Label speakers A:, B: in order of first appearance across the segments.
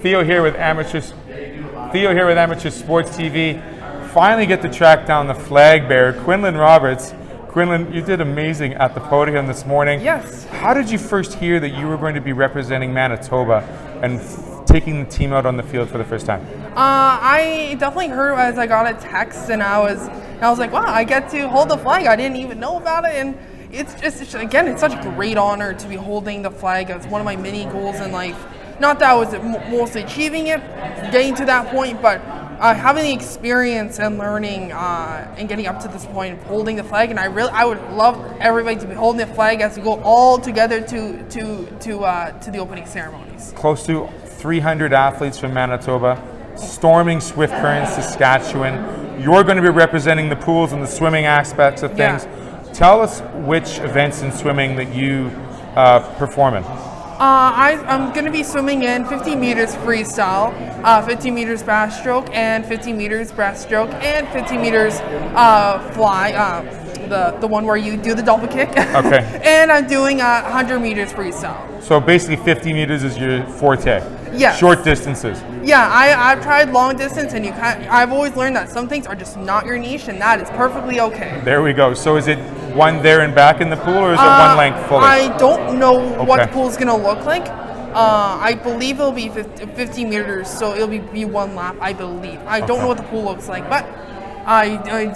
A: Theo here with Amateur Sports TV. Finally get to track down the flag bearer, Quinlan Roberts. Quinlan, you did amazing at the podium this morning.
B: Yes.
A: How did you first hear that you were going to be representing Manitoba and taking the team out on the field for the first time?
B: I definitely heard as I got a text, and I was like, wow, I get to hold the flag. I didn't even know about it, and it's again, it's such a great honor to be holding the flag. It's one of my many goals in life. Not that I was mostly achieving it, getting to that point, but having the experience and learning and getting up to this point, holding the flag, and I would love everybody to be holding the flag as we go all together to the opening ceremonies.
A: Close to 300 athletes from Manitoba, storming Swift Current, Saskatchewan. You're going to be representing the pools and the swimming aspects of things. Yeah. Tell us which events in swimming that you perform in.
B: I'm going to be swimming in 50 meters freestyle, 50 meters backstroke, and 50 meters breaststroke, and 50 meters fly, the one where you do the double kick.
A: Okay.
B: And I'm doing 100 meters freestyle.
A: So basically 50 meters is your forte.
B: Yes.
A: Short distances.
B: Yeah, I've tried long distance, and I've always learned that some things are just not your niche, and that is perfectly okay.
A: There we go. So is it one there and back in the pool, or is it one length fully?
B: I don't know what the pool is going to look like. I believe it'll be 50 meters, so it'll be one lap, I believe. I don't know what the pool looks like, but you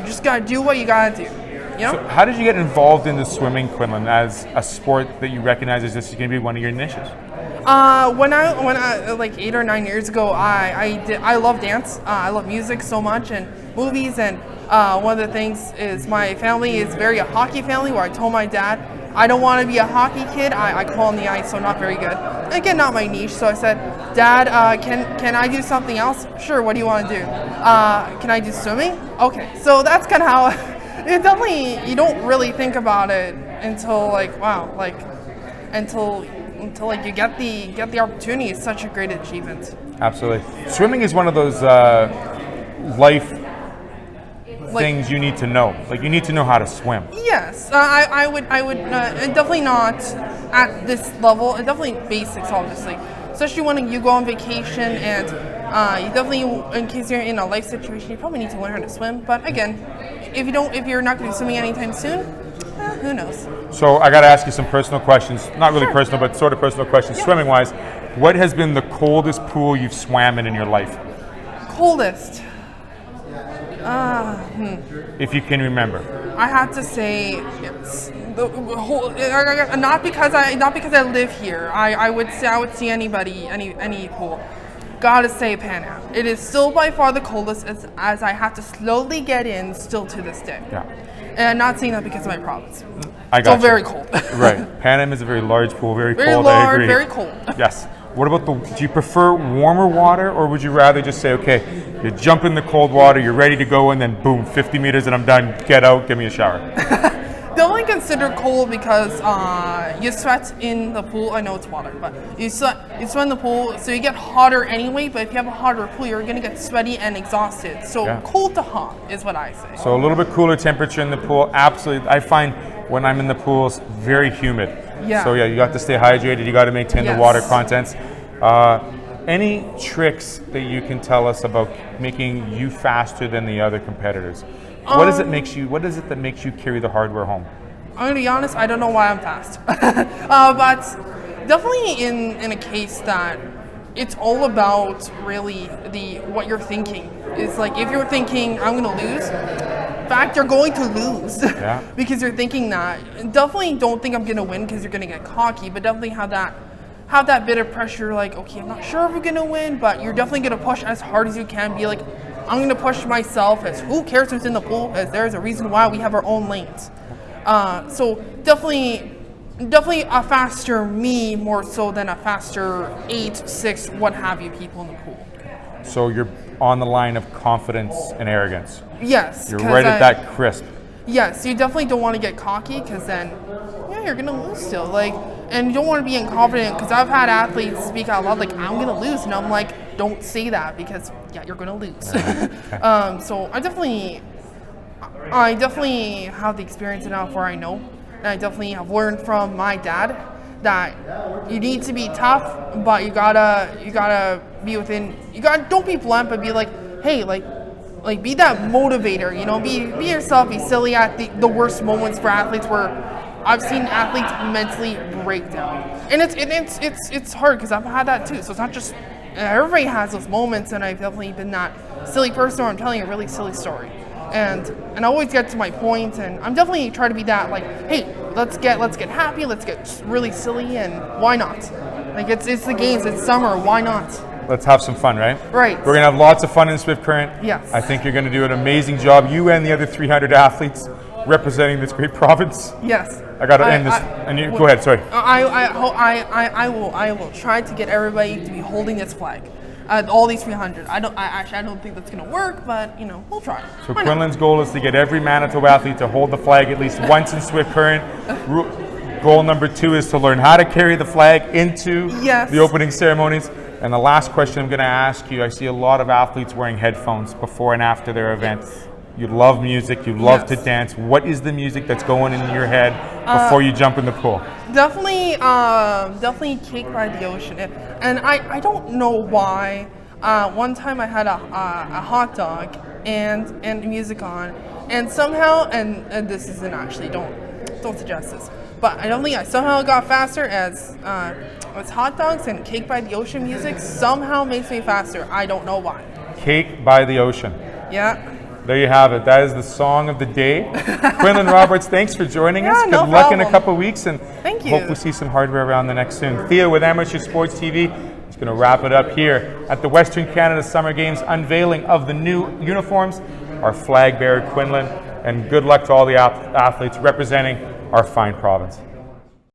B: just got to do what you got to do. You know?
A: So how did you get involved in the swimming, Quinlan, as a sport that you recognize as this is going to be one of your niches?
B: When I like 8 or 9 years ago, I love dance. I love music so much and movies, and one of the things is my family is very a hockey family, where I told my dad I don't want to be a hockey kid. I crawl on the ice, so not very good. Again, not my niche. So I said, Dad, can I do something else? Sure. What do you want to do? Can I do swimming? Okay. So that's kind of how it definitely, you don't really think about it until until you get the opportunity. It's such a great achievement.
A: Absolutely. Swimming is one of those life things you need to know. Like, you need to know how to swim.
B: Yes, I would definitely not at this level. Definitely basics, obviously. Especially when you go on vacation, and you definitely, in case you're in a life situation, you probably need to learn how to swim. But again, if you're not going to be swimming anytime soon, who knows?
A: So I got to ask you some personal questions. Not really personal, but sort of personal questions. Yep. Swimming-wise, what has been the coldest pool you've swam in your life?
B: Coldest.
A: If you can remember.
B: I have to say it's the whole. Not because I live here. I would see any pool. Gotta say Pan Am. It is still by far the coldest, as I have to slowly get in still to this day. Yeah. And I'm not saying that because of my province.
A: I got
B: so very cold.
A: Right. Pan Am is a very large pool, very cold.
B: Very large,
A: I agree.
B: very cold.
A: Yes. What about do you prefer warmer water, or would you rather just say, okay, you jump in the cold water, you're ready to go, and then boom, 50 meters and I'm done, get out, give me a shower?
B: Definitely consider cold because you sweat in the pool. I know it's water, but you sweat in the pool, so you get hotter anyway, but if you have a hotter pool, you're going to get sweaty and exhausted. So cold to hot is what I say.
A: So a little bit cooler temperature in the pool, absolutely. I find when I'm in the pools, very humid.
B: Yeah.
A: So yeah, you got to stay hydrated, you got to maintain the water contents. Any tricks that you can tell us about making you faster than the other competitors? What is it that makes you carry the hardware home?
B: I'm going to be honest, I don't know why I'm fast. But definitely in a case that it's all about really what you're thinking. It's like, if you're thinking, I'm going to lose, in fact, you're going to lose. Yeah. Because you're thinking that. Definitely don't think I'm going to win because you're going to get cocky, but definitely have that bit of pressure, like, okay, I'm not sure if we're going to win, but you're definitely going to push as hard as you can. Be like, I'm going to push myself, as who cares who's in the pool, as there's a reason why we have our own lanes. So definitely a faster me more so than a faster 8, 6, what have you people in the pool.
A: So you're on the line of confidence and arrogance.
B: Yes.
A: You're right at that crisp.
B: Yes, you definitely don't want to get cocky because then, you're going to lose still. Like, and you don't want to be incompetent because I've had athletes speak out loud like, I'm going to lose. And I'm like, don't say that because, you're going to lose. So I definitely have the experience enough where I know. And I definitely have learned from my dad that you need to be tough, but you gotta be within. Don't be blunt, but be like, hey, like be that motivator. You know, be yourself. Be silly at the worst moments for athletes. Where I've seen athletes mentally break down, and it's hard because I've had that too. So it's not just everybody has those moments, and I've definitely been that silly person where I'm telling a really silly story. And I always get to my point, and I'm definitely trying to be that, like, hey, let's get happy, let's get really silly, and why not? Like, it's the games, it's summer, why not?
A: Let's have some fun, right?
B: Right.
A: We're gonna have lots of fun in Swift Current.
B: Yes.
A: I think you're gonna do an amazing job. You and the other 300 athletes representing this great province.
B: Yes.
A: I gotta end this. Go ahead. Sorry.
B: I will try to get everybody to be holding this flag. All these 300. I don't think that's gonna work, but you know, we'll try.
A: So Quinlan's goal is to get every Manitoba athlete to hold the flag at least once in Swift Current. Goal number 2 is to learn how to carry the flag into the opening ceremonies. And the last question I'm going to ask you, I see a lot of athletes wearing headphones before and after their event.
B: Yes.
A: You love music, you love to dance. What is the music that's going in your head before you jump in the pool?
B: Definitely Cake by the Ocean. And I don't know why. One time I had a hot dog and music on, and somehow, and this isn't actually, don't suggest this, but I don't think I somehow got faster as hot dogs and Cake by the Ocean music somehow makes me faster. I don't know why.
A: Cake by the Ocean.
B: Yeah.
A: There you have it. That is the song of the day. Quinlan Roberts, thanks for joining us.
B: No
A: Good luck
B: problem.
A: in a couple of weeks, and
B: Thank you.
A: hope we see some hardware around the next soon. Theo with Amateur Sports TV is going to wrap it up here at the Western Canada Summer Games unveiling of the new uniforms. Our flag bearer, Quinlan, and good luck to all the athletes representing our fine province.